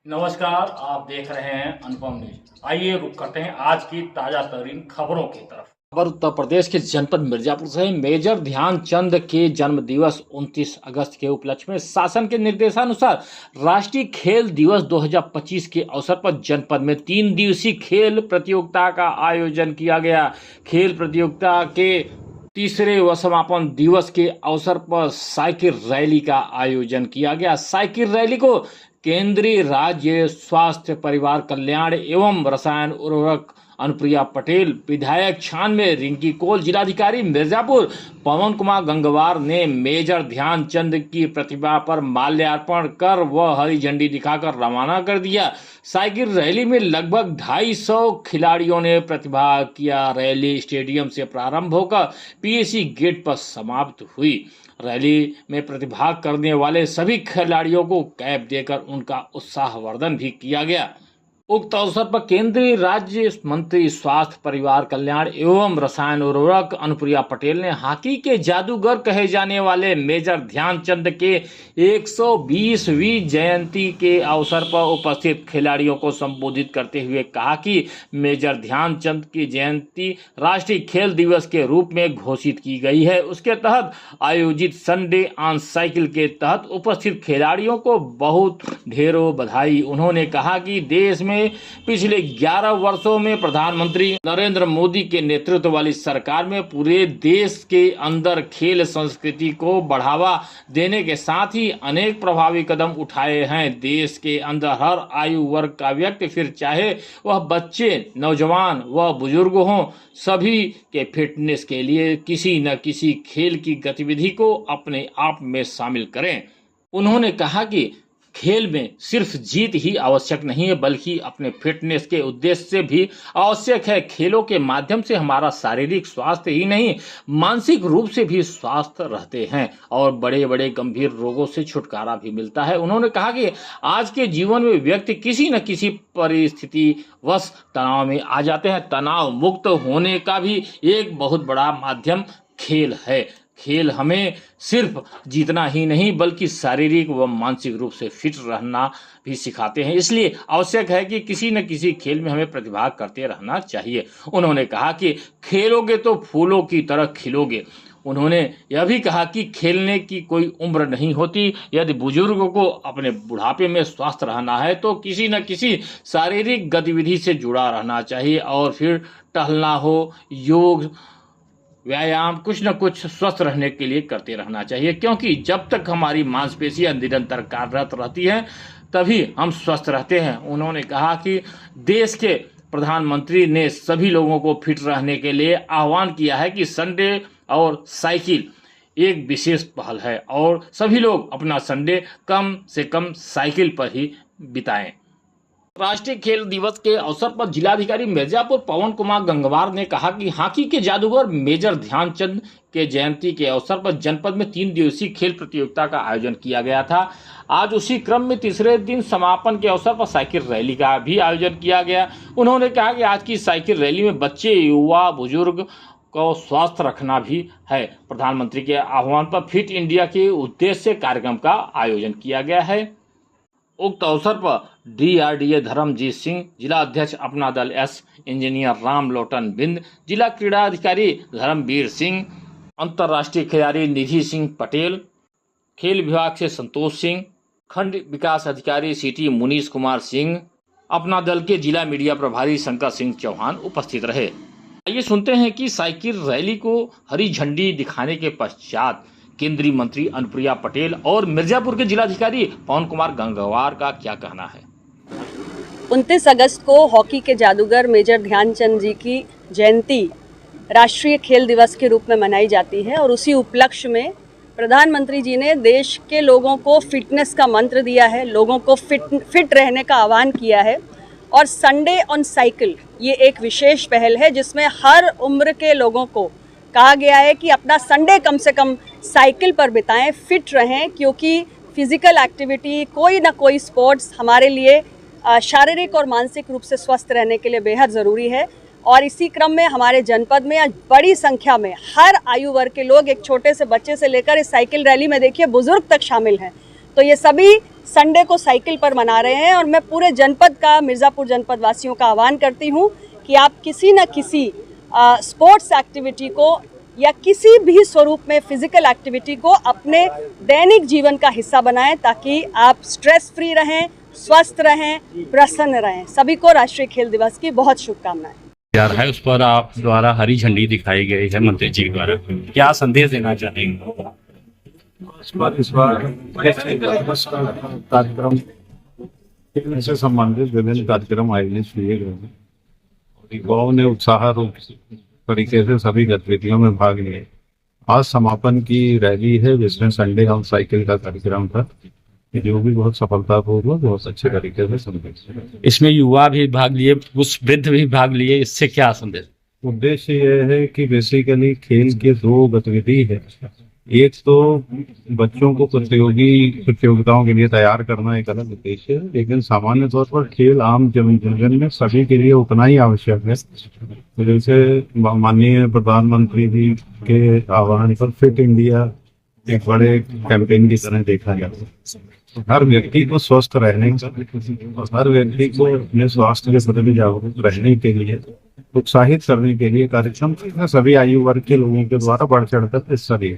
नमस्कार, आप देख रहे हैं अनुपम न्यूज। आइए रुक करते हैं आज की ताजा तरीन खबरों की तरफ। खबर उत्तर प्रदेश के जनपद मिर्जापुर से मेजर ध्यानचंद के जन्म दिवस 29 अगस्त के उपलक्ष्य में शासन के निर्देशानुसार राष्ट्रीय खेल दिवस 2025 के अवसर पर जनपद में 3 दिवसीय खेल प्रतियोगिता का आयोजन किया गया। खेल प्रतियोगिता के तीसरे व समापन दिवस के अवसर पर साइकिल रैली का आयोजन किया गया। साइकिल रैली को केंद्रीय राज्य स्वास्थ्य परिवार कल्याण एवं रसायन उर्वरक अनुप्रिया पटेल, विधायक छानवे रिंकी कोल, जिलाधिकारी मिर्जापुर पवन कुमार गंगवार ने मेजर ध्यानचंद की प्रतिभा पर माल्यार्पण कर व हरी झंडी दिखाकर रवाना कर दिया। साइकिल रैली में लगभग 250 खिलाड़ियों ने प्रतिभाग किया। रैली स्टेडियम से प्रारंभ होकर पीएसी गेट पर समाप्त हुई। रैली में प्रतिभाग करने वाले सभी खिलाड़ियों को कैप देकर उनका उत्साहवर्धन भी किया गया। उक्त अवसर पर केंद्रीय राज्य मंत्री स्वास्थ्य परिवार कल्याण एवं रसायन उर्वरक अनुप्रिया पटेल ने हॉकी के जादूगर कहे जाने वाले मेजर ध्यानचंद के 120वीं जयंती के अवसर पर उपस्थित खिलाड़ियों को संबोधित करते हुए कहा कि मेजर ध्यानचंद की जयंती राष्ट्रीय खेल दिवस के रूप में घोषित की गई है। उसके तहत आयोजित संडे ऑन साइकिल के तहत उपस्थित खिलाड़ियों को बहुत ढेरों बधाई। उन्होंने कहा कि देश में पिछले 11 वर्षों में प्रधानमंत्री नरेंद्र मोदी के नेतृत्व वाली सरकार में पूरे देश के अंदर खेल संस्कृति को बढ़ावा देने के साथ ही अनेक प्रभावी कदम उठाए हैं। देश के अंदर हर आयु वर्ग का व्यक्ति, फिर चाहे वह बच्चे, नौजवान व बुजुर्ग हों, सभी के फिटनेस के लिए किसी न किसी खेल की गतिविधि को अपने आप में शामिल करें। उन्होंने कहा कि खेल में सिर्फ जीत ही आवश्यक नहीं है, बल्कि अपने फिटनेस के उद्देश्य से भी आवश्यक है। खेलों के माध्यम से हमारा शारीरिक स्वास्थ्य ही नहीं, मानसिक रूप से भी स्वस्थ रहते हैं और बड़े बड़े गंभीर रोगों से छुटकारा भी मिलता है। उन्होंने कहा कि आज के जीवन में व्यक्ति किसी न किसी परिस्थिति वश तनाव में आ जाते हैं। तनाव मुक्त होने का भी एक बहुत बड़ा माध्यम खेल है। खेल हमें सिर्फ जीतना ही नहीं, बल्कि शारीरिक व मानसिक रूप से फिट रहना भी सिखाते हैं। इसलिए आवश्यक है कि किसी न किसी खेल में हमें प्रतिभाग करते रहना चाहिए। उन्होंने कहा कि खेलोगे तो फूलों की तरह खिलोगे। उन्होंने यह भी कहा कि खेलने की कोई उम्र नहीं होती। यदि बुजुर्गों को अपने बुढ़ापे में स्वस्थ रहना है तो किसी न किसी शारीरिक गतिविधि से जुड़ा रहना चाहिए और फिर टहलना हो, योग, व्यायाम, कुछ न कुछ स्वस्थ रहने के लिए करते रहना चाहिए, क्योंकि जब तक हमारी मांसपेशियां निरंतर कार्यरत रहती हैं तभी हम स्वस्थ रहते हैं। उन्होंने कहा कि देश के प्रधानमंत्री ने सभी लोगों को फिट रहने के लिए आह्वान किया है कि संडे और साइकिल एक विशेष पहल है और सभी लोग अपना संडे कम से कम साइकिल पर ही बिताएं। राष्ट्रीय खेल दिवस के अवसर पर जिलाधिकारी मिर्जापुर पवन कुमार गंगवार ने कहा कि हॉकी के जादूगर मेजर ध्यानचंद के जयंती के अवसर पर जनपद में 3 दिवसीय खेल प्रतियोगिता का आयोजन किया गया था। आज उसी क्रम में तीसरे दिन समापन के अवसर पर साइकिल रैली का भी आयोजन किया गया। उन्होंने कहा कि आज की साइकिल रैली में बच्चे, युवा, बुजुर्ग को स्वस्थ रखना भी है। प्रधानमंत्री के आह्वान पर फिट इंडिया के उद्देश्य से कार्यक्रम का आयोजन किया गया है। उक्त अवसर पर DRDA धर्मजीत सिंह, जिला अध्यक्ष अपना दल एस, इंजीनियर राम लोटन बिंद, जिला क्रीड़ा अधिकारी धर्मवीर सिंह, अंतर्राष्ट्रीय खिलाड़ी निधि सिंह पटेल, खेल विभाग से संतोष सिंह, खंड विकास अधिकारी सिटी मुनीश कुमार सिंह, अपना दल के जिला मीडिया प्रभारी शंकर सिंह चौहान उपस्थित रहे। आइए सुनते हैं कि साइकिल रैली को हरी झंडी दिखाने के पश्चात केंद्रीय मंत्री अनुप्रिया पटेल और मिर्जापुर के जिलाधिकारी पवन कुमार गंगवार का क्या कहना है। 29 अगस्त को हॉकी के जादूगर मेजर ध्यानचंद जी की जयंती राष्ट्रीय खेल दिवस के रूप में मनाई जाती है और उसी उपलक्ष्य में प्रधानमंत्री जी ने देश के लोगों को फिटनेस का मंत्र दिया है, लोगों को फिट रहने का आह्वान किया है। और संडे ऑन साइकिल ये एक विशेष पहल है जिसमें हर उम्र के लोगों को कहा गया है कि अपना संडे कम से कम साइकिल पर बिताएं, फिट रहें, क्योंकि फिजिकल एक्टिविटी, कोई ना कोई स्पोर्ट्स हमारे लिए शारीरिक और मानसिक रूप से स्वस्थ रहने के लिए बेहद ज़रूरी है। और इसी क्रम में हमारे जनपद में आज बड़ी संख्या में हर आयु वर्ग के लोग, एक छोटे से बच्चे से लेकर इस साइकिल रैली में देखिए बुजुर्ग तक शामिल हैं। तो ये सभी संडे को साइकिल पर मना रहे हैं। और मैं पूरे जनपद का, मिर्ज़ापुर जनपद वासियों का आह्वान करती हूँ कि आप किसी न किसी स्पोर्ट्स एक्टिविटी को या किसी भी स्वरूप में फिजिकल एक्टिविटी को अपने दैनिक जीवन का हिस्सा बनाएं, ताकि आप स्ट्रेस फ्री रहें, स्वस्थ रहें, प्रसन्न रहें। सभी को राष्ट्रीय खेल दिवस की बहुत शुभकामनाएं। यार है उस पर आप द्वारा हरी झंडी दिखाई गई है मंत्री जी द्वारा, क्या संदेश देना चाहेंगे? इस बार कार्यक्रम खेल से संबंधित विभिन्न कार्यक्रम आयोजित किए गए हैं और युवाओं ने उत्साहरूप तरीके से सभी गतिविधियों में भाग लिए। आज समापन की रैली है जिसमें संडे ऑन साइकिल का कार्यक्रम था, जो भी बहुत सफलतापूर्वक बहुत अच्छे तरीके से संपन्न। इसमें युवा भी भाग लिए, उस वृद्ध भी भाग लिए, इससे क्या संदेश? उद्देश्य यह है कि बेसिकली खेल के दो गतिविधि है। एक तो बच्चों को प्रतियोगिताओं के लिए तैयार करना एक अलग उद्देश्य है, लेकिन सामान्य तौर पर खेल आम जीवन में सभी के लिए उतना ही आवश्यक है। तो जैसे माननीय प्रधानमंत्री जी के आह्वान पर फिट इंडिया एक बड़े कैंपेन की तरह देखा जाता है। हर व्यक्ति को स्वस्थ रहने का और हर व्यक्ति को अपने स्वास्थ्य के प्रति जागरूक रहने के लिए उत्साहित करने के लिए कार्यक्रम सभी आयु वर्ग के लोगों के द्वारा बढ़ चढ़कर हिस्सा लिया।